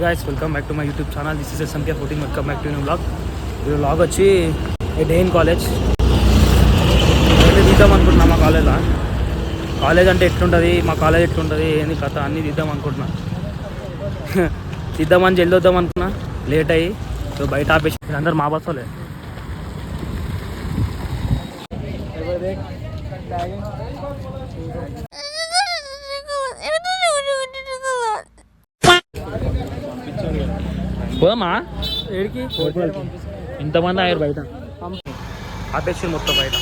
guys, welcome back to my YouTube channel. This is SMK14. Welcome back to a new vlog. ఈ vlog వచ్చి ఏ day in college అయితే తీద్దాం అనుకుంటున్నా. మా college అంటే ఎట్లుంటుంది, మా కాలేజ్ ఎట్లుంటుంది, ఏంది కథ అన్నీ తీద్దాం అనుకుంటున్నా. తీద్దామని జల్ది వద్దాం అనుకున్నా, లేట్ అయ్యి సో బయట ఆపేసి అందరు మా బస్సులే. పోదమ్మా ఏడికి ఇంతమంది అయ్యారు బయట, ఆపేసి మొత్తం బయట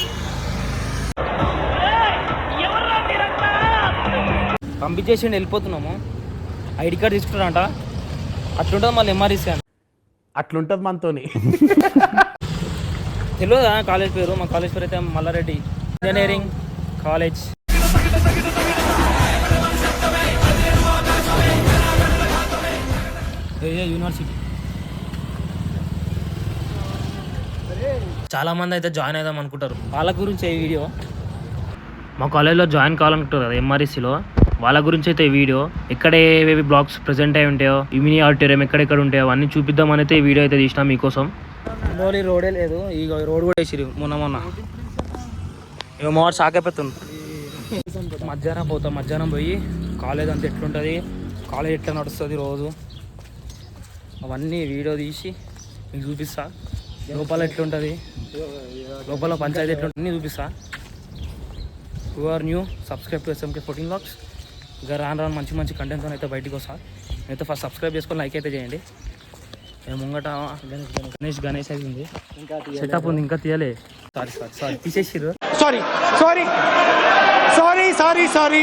పంపించేసి వెళ్ళిపోతున్నాము. ఐడి కార్డ్ తీసుకుంటారంట, అట్లుంటుంది. మళ్ళీ ఎంఆర్ఈసీ అని అట్లుంటుంది మనతోని. తెలియదా కాలేజ్ పేరు? మా కాలేజ్ పేరు అయితే మల్లారెడ్డి ఇంజనీరింగ్ కాలేజ్. యూనివర్సిటీ. చాలామంది అయితే జాయిన్ అవుదాం అనుకుంటారు, వాళ్ళ గురించి ఈ వీడియో. మా కాలేజ్లో జాయిన్ కావాలనుకుంటారు కదా ఎంఆర్ఈసీలో, వాళ్ళ గురించి అయితే ఈ వీడియో. ఎక్కడ ఏవేవి బ్లాగ్స్ ప్రెజెంట్ అయి ఉంటాయో, ఈ మినీ ఆడిటోరియం ఎక్కడెక్కడ ఉంటాయో అన్నీ చూపిద్దామని అయితే ఈ వీడియో అయితే తీసినా మీకోసం. మోలీ రోడే లేదు, ఈ రోడ్ కూడా వేసిరు మొన్న ఇక మోర్ సాకైపోతుంది. మధ్యాహ్నం పోతాం, మధ్యాహ్నం పోయి కాలేజ్ అంతా ఎట్లుంటుంది, కాలేజ్ ఎట్లా నడుస్తుంది రోజు అవన్నీ వీడియో తీసి మీకు చూపిస్తా. లోపల ఎట్లుంటుంది, లోపల పంచాయతీ ఎట్లుంటుంది చూపిస్తా. Who are new, subscribe to SMK14 vlogs. ఇక రాను మంచి మంచి కంటెంట్తో అయితే బయటికి వస్తా. అయితే ఫస్ట్ సబ్స్క్రైబ్ చేసుకొని లైక్ అయితే చేయండి. మేము ముంగట గణేష్ అయితే ఉంది, సెటప్ ఉంది, ఇంకా తీయలే. సారీ తీసేసిర్రు. సారీ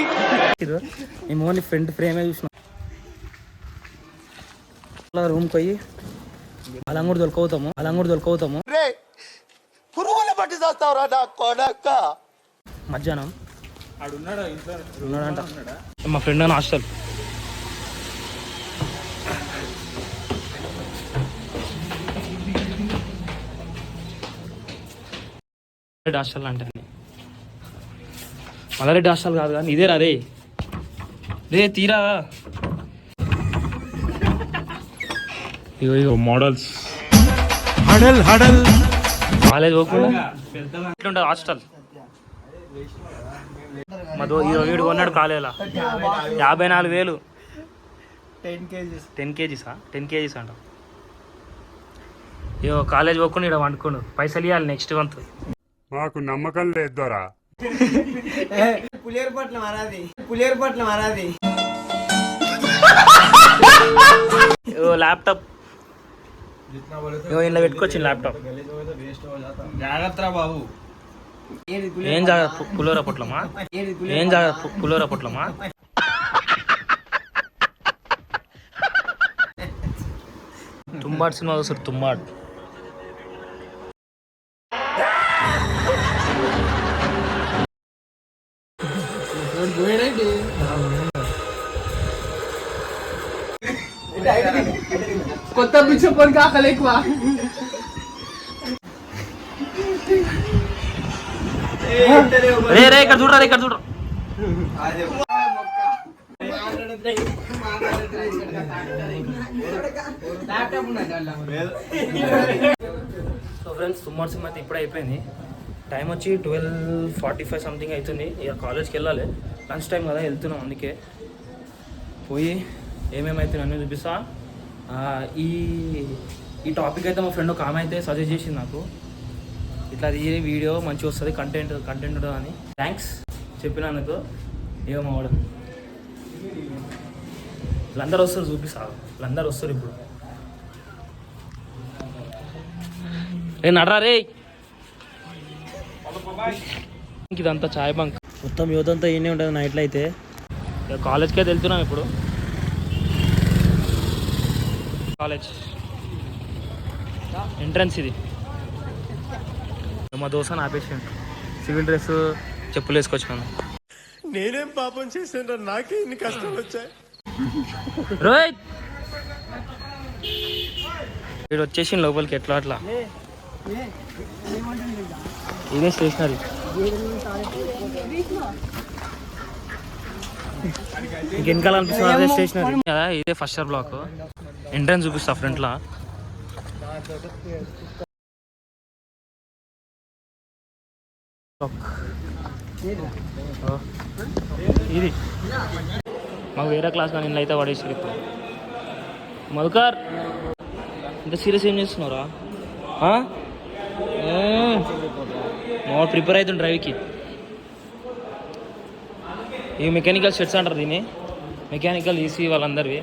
మేము ఓన్లీ ఫ్రంట్ ఫ్రేమే చూసినాం. రూమ్కి పోయి అలంగూడు దొరకవుతాము. మధ్యాహ్నం ఉన్నాడంట మా ఫ్రెండ్ అని హాస్టల్. హాస్టల్ అంటే మల్లారెడ్డి హాస్టల్ కాదు కానీ ఇదేరా రే తీరా. ఇగో మోడల్స్ హడల్ కాలేజ్ పోకుండా ఇట్లుంటుంది హాస్టల్. వీడు కొన్నాడు కాలేజీలో 54,000. 10 kgs అంట. ఇగో కాలేజ్ పోకుండా ఇక్కడ వండుకోండు, పైసలు ఇవ్వాలి నెక్స్ట్ మంత్. మాకు నమ్మకం లేదు దొరా. ల్యాప్టాప్ ఇలా పెట్టుకొచ్చింది. ల్యాప్టాప్ జాగ్రత్త బాబు. ఏం జాగ్రత్త? పులిహోర పొట్లమా? తుంబాడు సినిమా చూస్తారు, తుంబాడు. కొత్త పిచ్చపోని కాకలే ఎక్కువ. రే ఇక్కడ చూడరా. సో ఫ్రెండ్స్, తుమ్మడి సినిమా అయితే ఇప్పుడు అయిపోయింది. టైం వచ్చి 12:45 సంథింగ్ అవుతుంది. ఇక కాలేజ్కి వెళ్ళాలి, లంచ్ టైం కదా, వెళ్తున్నాం. అందుకే పోయి ఏమేమైతే అన్నీ చూపిస్తా. ఈ టాపిక్ అయితే మా ఫ్రెండ్ ఒక ఆమె అయితే సజెస్ట్ చేసింది నాకు, ఇట్లా తీయ వీడియో మంచిగా వస్తుంది, కంటెంట్ ఉంటుంది అని. థ్యాంక్స్ చెప్పినందుకు. ఏమో అవడం వీళ్ళందరూ వస్తారు, చూపిస్తారు. వీళ్ళందరూ వస్తారు ఇప్పుడు. నడరా రే. ఇదంతా చాయ్ బంక్, మొత్తం యూత్ అంతా ఈయనే ఉంటుంది నైట్లో అయితే. కాలేజ్కి అయితే వెళ్తున్నాం ఇప్పుడు. కాలేజ్ ఎంట్రన్స్ ఇది. మా దోస్త్ ఆపేసి సివిల్ డ్రెస్ చెప్పులు వేసుకొచ్చాను. నేనేం పాపం చేశాను, నాకే ఇన్ని కష్టాలు వచ్చాయి. రోహిత్ వీడు వచ్చేసి లోపలికి ఎట్లా అట్లా. ఇదే స్టేషనరీ. ఇంకెనకాల అనిపిస్తుంది అదే స్టేషనరీ కదా. ఇదే ఫస్ట్ ఇయర్ బ్లాక్. ఎంట్రన్స్ చూపిస్తా ఫ్రంట్లో. ఇది మాకు వేరే క్లాస్ కానీ ఇంట్లో అయితే పడేసారు ఇప్పుడు. మధుకర్ ఇంత సీరియస్ ఏం చేస్తున్నారా? మా ప్రిపేర్ అవుతుంది డ్రైవ్కి. ఈ మెకానికల్ షెడ్స్ అంటారు దీన్ని, మెకానికల్ ఈసీ వాళ్ళందరివి.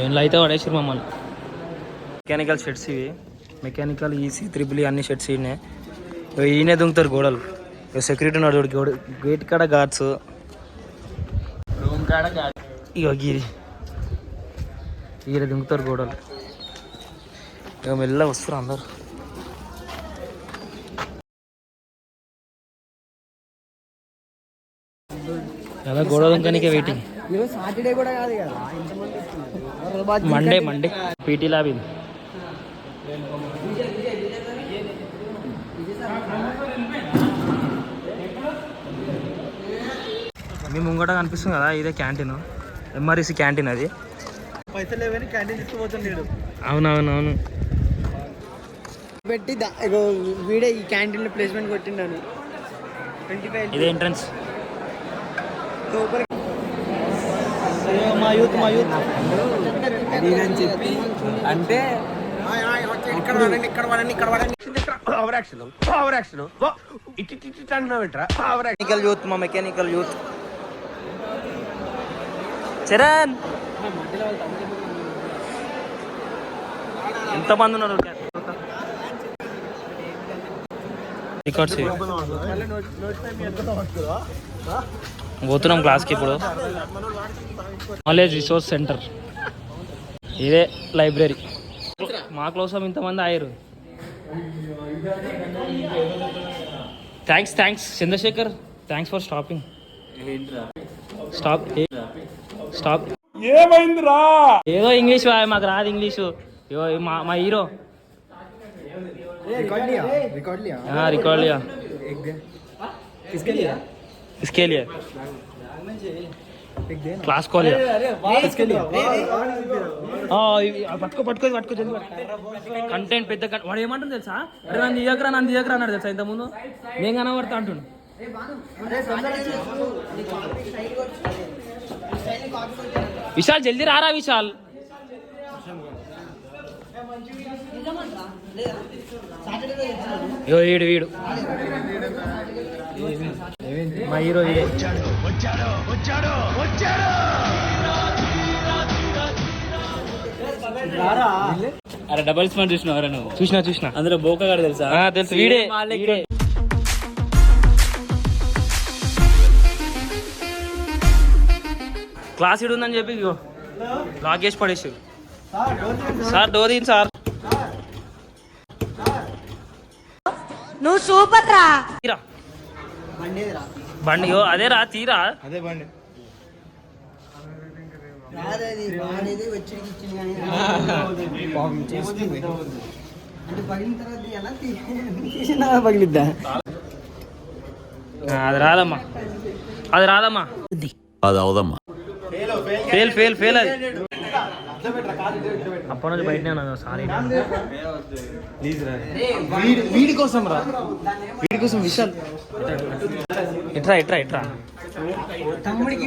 ఇంట్లో అయితే పడేసారు మమ్మల్ని. మెకానికల్ షెడ్స్ ఇవి, మెకానికల్ ఈసీ త్రిబుల్ అన్ని షెడ్స్ ఈయనే. ఈయనే దుంకుతారు గోడలు. సెక్యూరిటీ ఉన్నాడు గేట్ కాడ గార్డ్స్, రూమ్ కాడ గార్డ్. ఇక ఈయన దుంకుతారు గోడలు. ఇక మెల్ల వస్తారు అందరు. అలా గోడ దుంకనికే వెయిటింగ్. సాటర్డే కూడా కాదు కదా, మండే పీటీ ల్యాబ్ ఇది. మీ ముంగట కనిపిస్తుంది కదా, ఇదే క్యాంటీన్, ఎంఆర్ఈసీ క్యాంటీన్. అది పైసలు లేవని క్యాంటీన్ తీసుకుపోతున్నాడు. అవునవునవును. పెట్టి వీడే ఈ క్యాంటీన్ లో ప్లేస్మెంట్ కొట్టిండాను. 25 ఇదే ఎంట్రన్స్. మా యూత్ అని చెప్పి అంటే మెకానికల్ యూత్, మా మెకానికల్ యూత్. చరణ్ ఎంతమంది ఉన్నారు? రికార్డ్స్ పోతున్నాం క్లాస్కి ఇప్పుడు. నాలెడ్జ్ రిసోర్స్ సెంటర్, ఇదే లైబ్రరీ. మా కోసం ఇంతమంది అయ్యారు. Thanks Chandrashekar, thanks for stopping. Stop ఏమైందిరా? ఏదో ఇంగ్లీష్ మాకు రాదు ఇంగ్లీషు. మా హీరో रिकॉर्ड लिया किसके लिए क्लास कॉल పట్టుకో జల్ది. కంటెంట్ పెద్ద వాడు ఏమంటుంది తెలుసా? అరే నన్ను దిగకరా అన్నాడు తెలుసా ఇంతకుముందు. నేను కనబడతా అంటుండు. విశాల్ జల్దీ రారా విశాల్. వీడు మా హీరో వీడే. అరే డబల్ స్మార్ట్ చూసినావరా నువ్వు? చూసినా అందులో బోకగాడు తెలుసా? తెలుసు, వీడే. క్లాస్ ఇడు ఉందని చెప్పి లాక్ చేసి పడేసి. సార్ డోర్ తీయండి సార్. నువ్వు సూపర్ రా. తీరా బండి. అదే రా, తీరా. అదే బండి పగిలిద్దా? అది రాదమ్మా. అది అవదమ్మా. ఫెయిల్ అది. అప్పటి నుంచి బయటనే ఉన్నాను. సారీ. వీడి కోసం విశాల్ ఇట్రా. తమ్ముడికి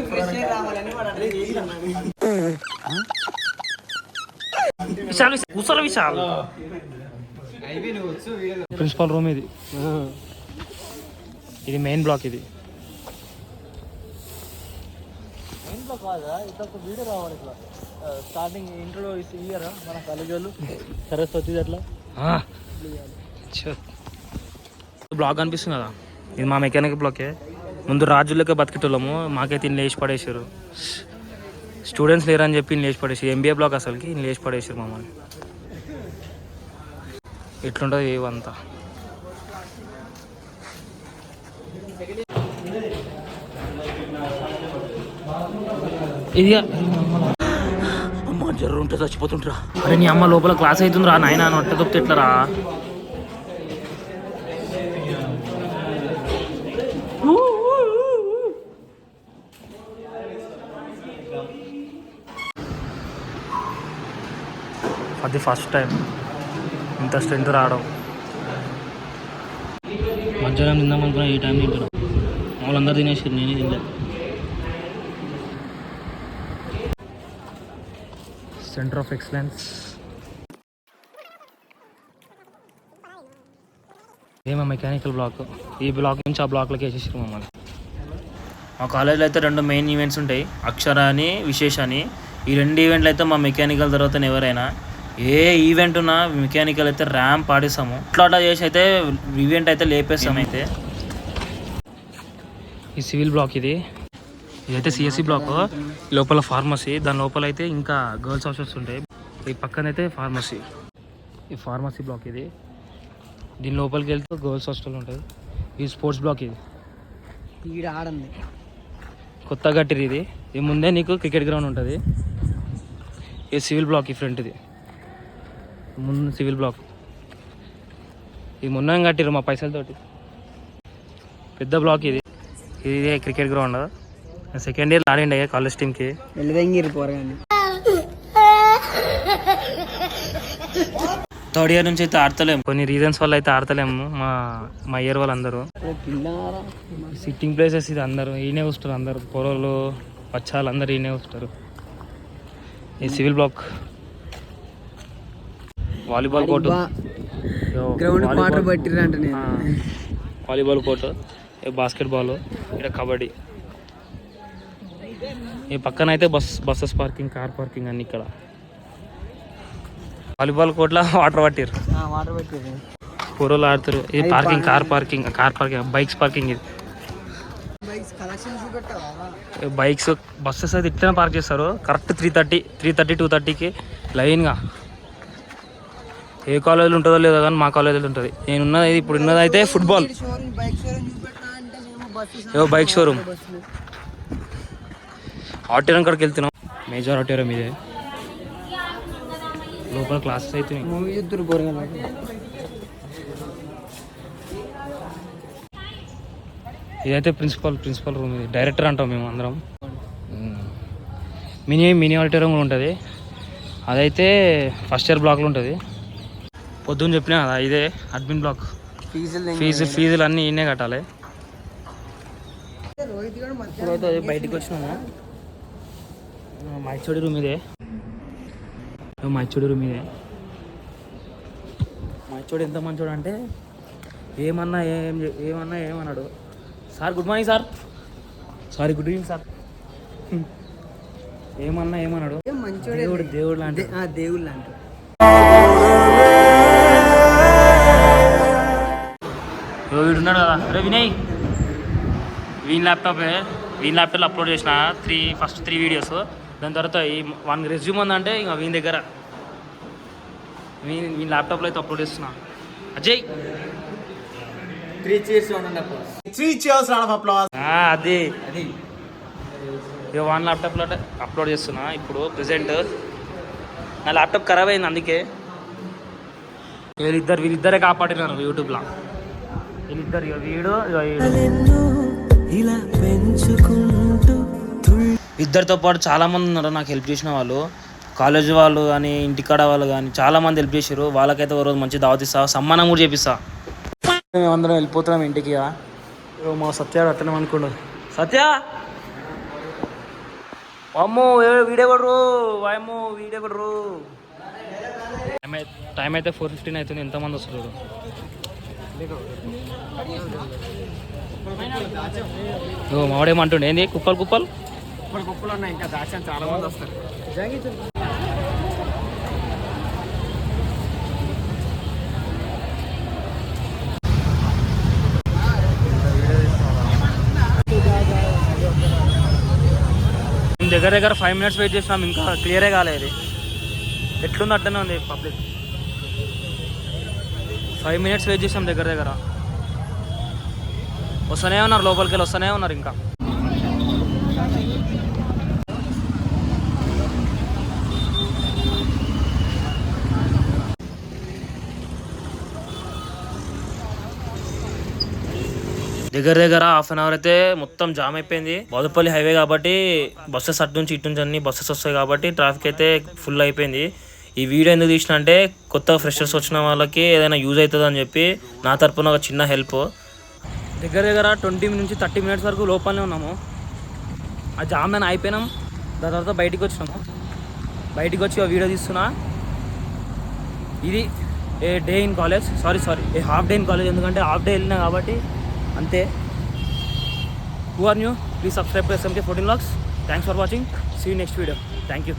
విశాల్ విశాల్ ప్రిన్సిపల్ రూమ్ ఇది. ఇది మెయిన్ బ్లాక్. ఇది వీడియో రావాలి ఇట్లా. స్టార్టింగ్ ఇంట్రో ఇయ్యరా మన కాలేజ్ వాళ్ళు? సరస్వతి అట్లా బ్లాక్ అనిపిస్తుంది కదా. ఇది మా మెకానిక్ బ్లాకే. ముందు రాజులకే బతికేటోళ్ళము, మాకైతే ఇన్ని లేచి పడేసారు. స్టూడెంట్స్ లేరని చెప్పి ఇన్ని లేచి పడేసారు. ఎంబీఏ బ్లాక్ అసలుకి ఇన్ని లేచి పడేసారు మమ్మల్ని. ఎట్లుంటుంది ఏవంతా. ఇది అమ్మ జర్రు ఉంటే చచ్చిపోతుంటరా. అరే నీ అమ్మ లోపల క్లాస్ అవుతుందిరా నాయన. నొట్ట తొప్పితే ఎట్లరా? అది ఫస్ట్ టైం ఇంత స్ట్రెంత్ రావడం. మధ్యాహ్నం తిందాం అనుకున్నా, ఈ టైం తింటున్నాం. వాళ్ళందరూ తినేసి నేనే తినలేదు. Centre of excellence. ఏమో మెకానికల్ బ్లాక్. ఈ బ్లాక్ నుంచి ఆ బ్లాక్లోకి వేసేసారు మమ్మల్ని. మా కాలేజ్లో అయితే 2 మెయిన్ ఈవెంట్స్ ఉంటాయి, అక్షర అని, విశేష అని. ఈ 2 ఈవెంట్లు అయితే మా మెకానికల్ తర్వాత ఎవరైనా ఏ ఈవెంట్ ఉన్నా మెకానికల్ అయితే ర్యాంప్ ఆడిస్తాము. అట్లా చేసి అయితే ఈవెంట్ అయితే లేపేస్తాం. అయితే ఈ సివిల్ బ్లాక్ ఇదైతే సిఎస్సి బ్లాక్. లోపల ఫార్మసీ, దాని లోపల అయితే ఇంకా గర్ల్స్ హాస్టల్స్ ఉంటాయి. ఈ పక్కన అయితే ఫార్మసీ. ఈ ఫార్మసీ బ్లాక్ ఇది. దీని లోపలికి వెళ్తే గర్ల్స్ హాస్టల్ ఉంటుంది. ఈ స్పోర్ట్స్ బ్లాక్ ఇది. ఈడ ఆడంది కొత్త కట్టిరు ఇది. ఈ ముందే నీకు క్రికెట్ గ్రౌండ్ ఉంటుంది. ఈ సివిల్ బ్లాక్ ఈ ఫ్రంట్ ఇది ముందు సివిల్ బ్లాక్. ఇది మొన్న కట్టిరు మా పైసలతోటి. పెద్ద బ్లాక్ ఇది. ఇదే క్రికెట్ గ్రౌండ్. సెకండ్ ఇయర్ ఆడిండే కాలేజ్ టీమ్కి. వెళ్ళదంగిరి పోరగాని. థర్డ్ ఇయర్ నుంచి అయితే ఆడతలేము, కొన్ని రీజన్స్ వల్ల అయితే ఆడతలేము. మా ఇయర్ వాళ్ళందరూ సిట్టింగ్ ప్లేసెస్ ఇది. అందరూ ఈయనే వస్తారు, అందరు పొరలు పచ్చాలు అందరు ఈయనే వస్తారు. ఈ civil block. Volleyball court, ground water పట్టిరంట. వాలీబాల్ కోర్టు, బాస్కెట్బాల్, ఇక్కడ కబడ్డీ. ఈ పక్కన అయితే బస్సెస్ పార్కింగ్, కార్ పార్కింగ్ అన్ని ఇక్కడ. వాలీబాల్ కోర్టులో వాటర్ పట్టిరు, కూరలు ఆడుతారు. ఇది parking, car parking, bikes parking. ఇది బైక్స్, బస్సెస్ అయితే ఇట్లనే పార్క్ చేస్తారు కరెక్ట్ 3:30, 2:30కి లైన్గా. ఏ కాలేజీలో ఉంటుందో లేదో కానీ మా కాలేజీలో ఉంటుంది. ఇప్పుడు ఉన్నది అయితే ఫుట్బాల్. Bike showroom. ఆడిటోరియం కాడికి వెళ్తున్నాం. మేజర్ ఆడిటోరియం ఇదే. లోపల క్లాసెస్ అయితే మూవీ చూద్దరు పోరగాని. ఇదైతే ప్రిన్సిపల్ రూమ్. ఇది డైరెక్టర్ అంటాం మేము అందరం. మినీ ఆడిటోరియం కూడా ఉంటుంది. అదైతే ఫస్ట్ ఇయర్ బ్లాక్లో ఉంటుంది. పొద్దున్న చెప్పినా కదా, ఇదే అడ్మిన్ బ్లాక్. ఫీజులు అన్నీ ఈయనే కట్టాలి. ఇప్పుడైతే బయటికి వచ్చినాము. మా హెచ్ఓడి రూమ్ ఇదే. మా హెచ్ఓడి ఎంత మంచోడు అంటే ఏమన్నాడు, sir good morning sir, sorry good evening sir, ఏమన్నాడు దేవుడు లాంటి. దేవుడు లాంటి. వీడున్నాడు కదా, అరే వినయ్, వీని ల్యాప్టాప్లో అప్లోడ్ చేసిన ఫస్ట్ 3 వీడియోస్. దాని తర్వాత ఈ 1 రెజ్యూమ్ ఉందంటే ఇంకా వీని దగ్గర వీని ల్యాప్టాప్లో అయితే అప్లోడ్ చేస్తున్నా. Ajay 3 cheers round of applause. అది ఇక 1 ల్యాప్టాప్లో అప్లోడ్ చేస్తున్నా. ఇప్పుడు ప్రెజెంట్ నా ల్యాప్టాప్ ఖరాబ్ అయింది, అందుకే వీళ్ళిద్దరే కాపాడినారు యూట్యూబ్లో. వీళ్ళిద్దరు ఇద్దరితో పాటు చాలామంది ఉన్నారు నాకు హెల్ప్ చేసిన వాళ్ళు. కాలేజ్ వాళ్ళు కానీ, ఇంటికాడ వాళ్ళు కానీ చాలామంది హెల్ప్ చేశారు. వాళ్ళకైతే ఒక రోజు మంచి దావత్ ఇస్తా, సమ్మానం కూడా చేపిస్తా. మేమందరం వెళ్ళిపోతున్నాం ఇంటికి. మా సత్య అత్తనం అనుకోండు. సత్య అమ్మో వీడియో కొడరు. టైం అయితే 4:15 అవుతుంది. ఎంతమంది వస్తారు? మావాడేమంటుండే ఏంది కుప్పలు ఉన్నాయి. ఇంకా దాచాను, చాలా మంది వస్తారు. దగ్గర 5 minutes వెయిట్ చేసినాం, ఇంకా క్లియరే కాలేదు. ఎట్లుంది అట్టనే ఉంది పబ్లిక్. 5 minutes వెయిట్ చేసాం దగ్గర. వస్తూనే ఉన్నారు, లోపలికి వెళ్ళి వస్తూనే ఉన్నారు. ఇంకా దగ్గర 1/2 hour అయితే మొత్తం జామ్ అయిపోయింది. బౌదపల్లి హైవే కాబట్టి బస్సెస్ అటు నుంచి ఇటు నుంచి అన్ని బస్సెస్ వస్తాయి కాబట్టి ట్రాఫిక్ అయితే ఫుల్ అయిపోయింది. ఈ వీడియో ఎందుకు తీసిన అంటే కొత్త ఫ్రెషర్స్ వచ్చిన వాళ్ళకి ఏదైనా యూజ్ అవుతుంది అని చెప్పి నా తరపున ఒక చిన్న హెల్ప్. దగ్గర దగ్గర 20 నుంచి 30 మినిట్స్ వరకు లోపలనే ఉన్నాము. ఆ జామ్ అని అయిపోయినాం. దాని తర్వాత బయటికి వచ్చినాము. బయటికి వచ్చి ఒక వీడియో తీస్తున్నా. ఇది a day in college, sorry a half day in college, ఎందుకంటే హాఫ్ డే వెళ్ళినా కాబట్టి అంతే. Who are new? Please subscribe to SMK14 Vlogs. Thanks for watching. See you next video. Thank you.